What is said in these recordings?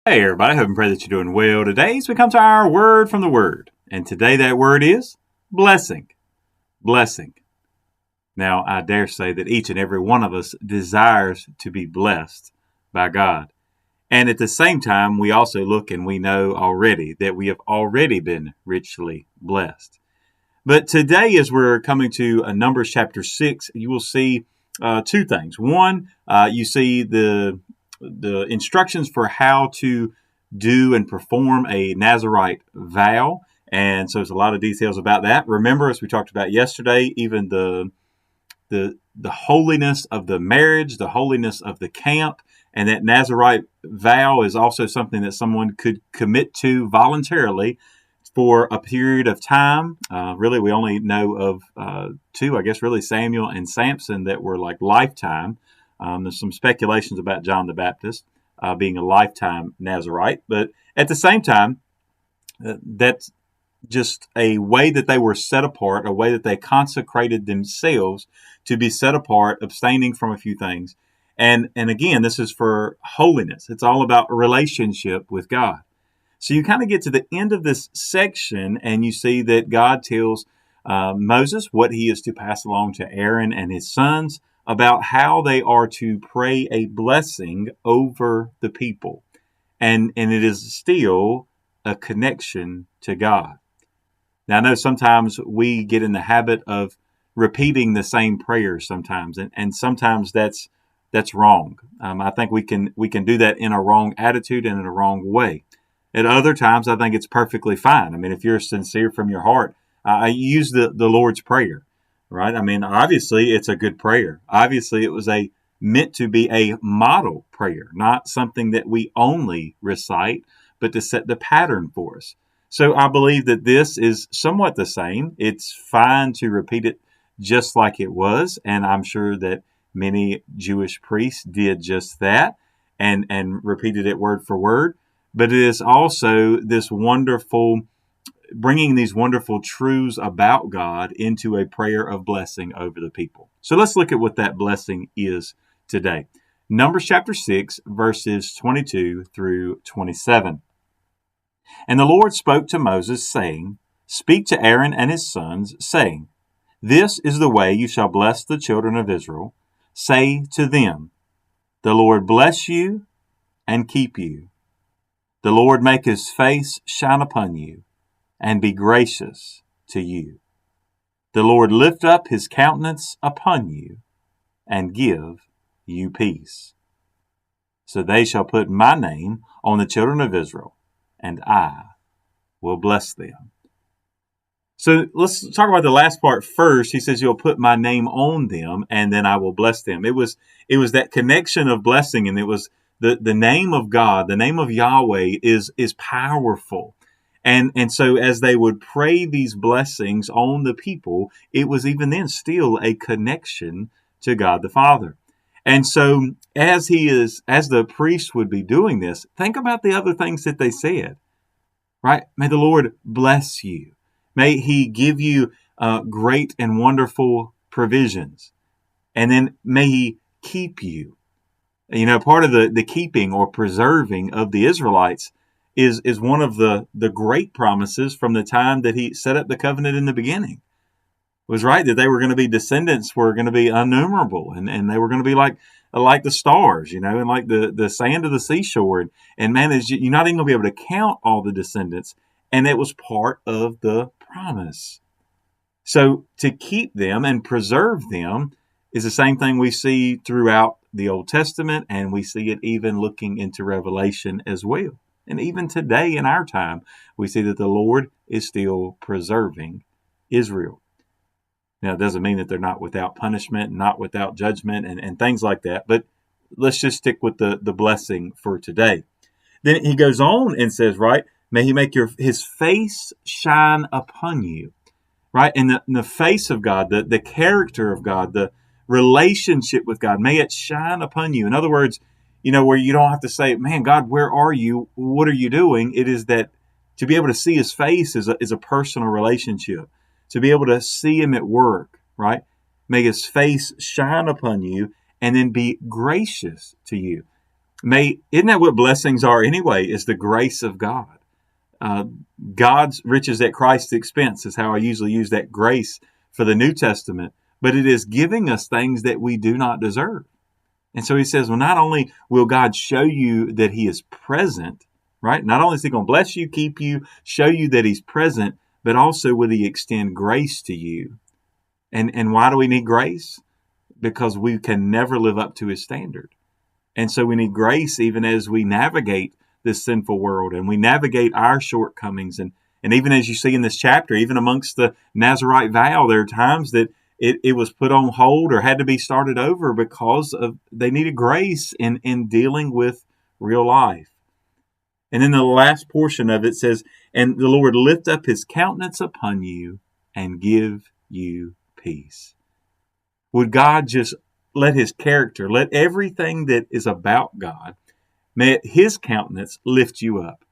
Hey everybody, I hope and pray that you're doing well. Today we come to our word from the Word. And today that word is blessing. Blessing. Now, I dare say that each and every one of us desires to be blessed by God. And at the same time, we also look and we know already that we have already been richly blessed. But today, as we're coming to Numbers chapter 6, you will see two things. One, you see the instructions for how to do and perform a Nazarite vow. And so there's a lot of details about that. Remember, as we talked about yesterday, even the holiness of the marriage, the holiness of the camp, and that Nazarite vow is also something that someone could commit to voluntarily for a period of time. Really, we only know of two, I guess, really Samuel and Samson that were like lifetime. There's some speculations about John the Baptist being a lifetime Nazarite, but at the same time, that's just a way that they were set apart, a way that they consecrated themselves to be set apart, abstaining from a few things. And again, this is for holiness. It's all about a relationship with God. So you kind of get to the end of this section and you see that God tells Moses what he is to pass along to Aaron and his sons about how they are to pray a blessing over the people. And it is still a connection to God. Now, I know sometimes we get in the habit of repeating the same prayers sometimes, and sometimes that's wrong. I think we can do that in a wrong attitude and in a wrong way. At other times, I think it's perfectly fine. I mean, if you're sincere from your heart, I use the Lord's Prayer, right? I mean, obviously, it's a good prayer. Obviously, it was meant to be a model prayer, not something that we only recite, but to set the pattern for us. So I believe that this is somewhat the same. It's fine to repeat it just like it was, and I'm sure that many Jewish priests did just that and repeated it word for word. But it is also this wonderful, bringing these wonderful truths about God into a prayer of blessing over the people. So let's look at what that blessing is today. Numbers chapter 6, verses 22 through 27. And the Lord spoke to Moses, saying, Speak to Aaron and his sons, saying, This is the way you shall bless the children of Israel. Say to them, The Lord bless you and keep you. The Lord make his face shine upon you and be gracious to you. The Lord lift up his countenance upon you and give you peace. So they shall put my name on the children of Israel, and I will bless them. So let's talk about the last part first. He says, You'll put my name on them, and then I will bless them. It was that connection of blessing, and it was the name of God, the name of Yahweh is powerful. And so as they would pray these blessings on the people, it was even then still a connection to God the Father. And so as the priest would be doing this, think about the other things that they said, right? May the Lord bless you. May he give you great and wonderful provisions. And then may he keep you. You know, part of the keeping or preserving of the Israelites is one of the great promises from the time that he set up the covenant in the beginning. It was right that they were going to be descendants, were going to be innumerable, and they were going to be like the stars, you know, and like the sand of the seashore. And man, you're not even going to be able to count all the descendants. And it was part of the promise. So to keep them and preserve them is the same thing we see throughout the Old Testament, and we see it even looking into Revelation as well. And even today in our time, we see that the Lord is still preserving Israel. Now, it doesn't mean that they're not without punishment, not without judgment, and things like that. But let's just stick with the blessing for today. Then he goes on and says, right, may he make his face shine upon you, right? And the face of God, the character of God, the relationship with God, may it shine upon you. In other words, you know, where you don't have to say, man, God, where are you? What are you doing? It is that to be able to see his face is a personal relationship. To be able to see him at work, right? May his face shine upon you and then be gracious to you. Isn't that what blessings are anyway? Is the grace of God. Uh, God's riches at Christ's expense is how I usually use that grace for the New Testament. But it is giving us things that we do not deserve. And so he says, well, not only will God show you that he is present, right? Not only is he going to bless you, keep you, show you that he's present, but also will he extend grace to you. And why do we need grace? Because we can never live up to his standard. And so we need grace even as we navigate this sinful world and we navigate our shortcomings. And even as you see in this chapter, even amongst the Nazirite vow, there are times that it was put on hold or had to be started over because of they needed grace in dealing with real life. And then the last portion of it says, and the Lord lift up his countenance upon you and give you peace. Would God just let his character, let everything that is about God, may his countenance lift you up.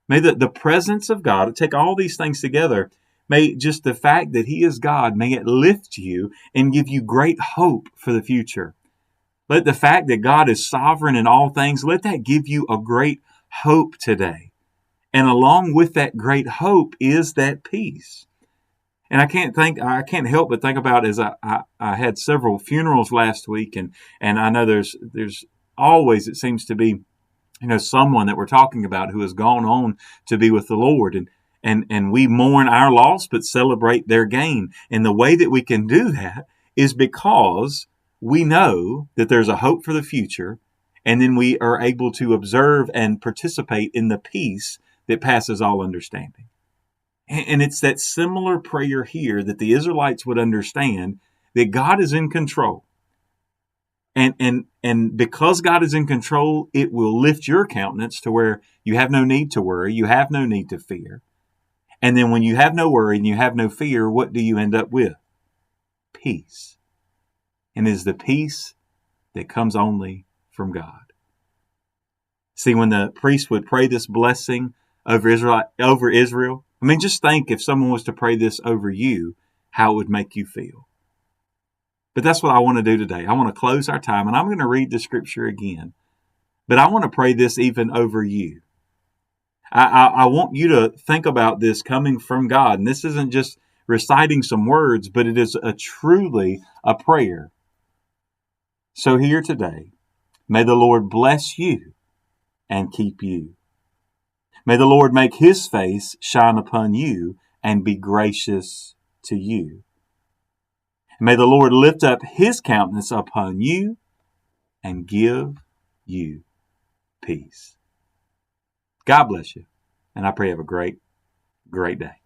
May the presence of God, take all these things together, may just the fact that he is God, may it lift you and give you great hope for the future. Let the fact that God is sovereign in all things, let that give you a great hope today. And along with that great hope is that peace. And I can't help but think about as I had several funerals last week, and I know there's always, it seems to be, someone that we're talking about who has gone on to be with the Lord, and we mourn our loss but celebrate their gain. And the way that we can do that is because we know that there's a hope for the future, and then we are able to observe and participate in the peace that passes all understanding. And it's that similar prayer here that the Israelites would understand that God is in control. And because God is in control, it will lift your countenance to where you have no need to worry, you have no need to fear. And then when you have no worry and you have no fear, what do you end up with? Peace. And it is the peace that comes only from God. See, when the priest would pray this blessing over Israel, I mean, just think if someone was to pray this over you, how it would make you feel. But that's what I want to do today. I want to close our time, and I'm going to read the scripture again. But I want to pray this even over you. I want you to think about this coming from God. And this isn't just reciting some words, but it is truly a prayer. So here today, may the Lord bless you and keep you. May the Lord make his face shine upon you and be gracious to you. May the Lord lift up his countenance upon you and give you peace. God bless you. And I pray you have a great, great day.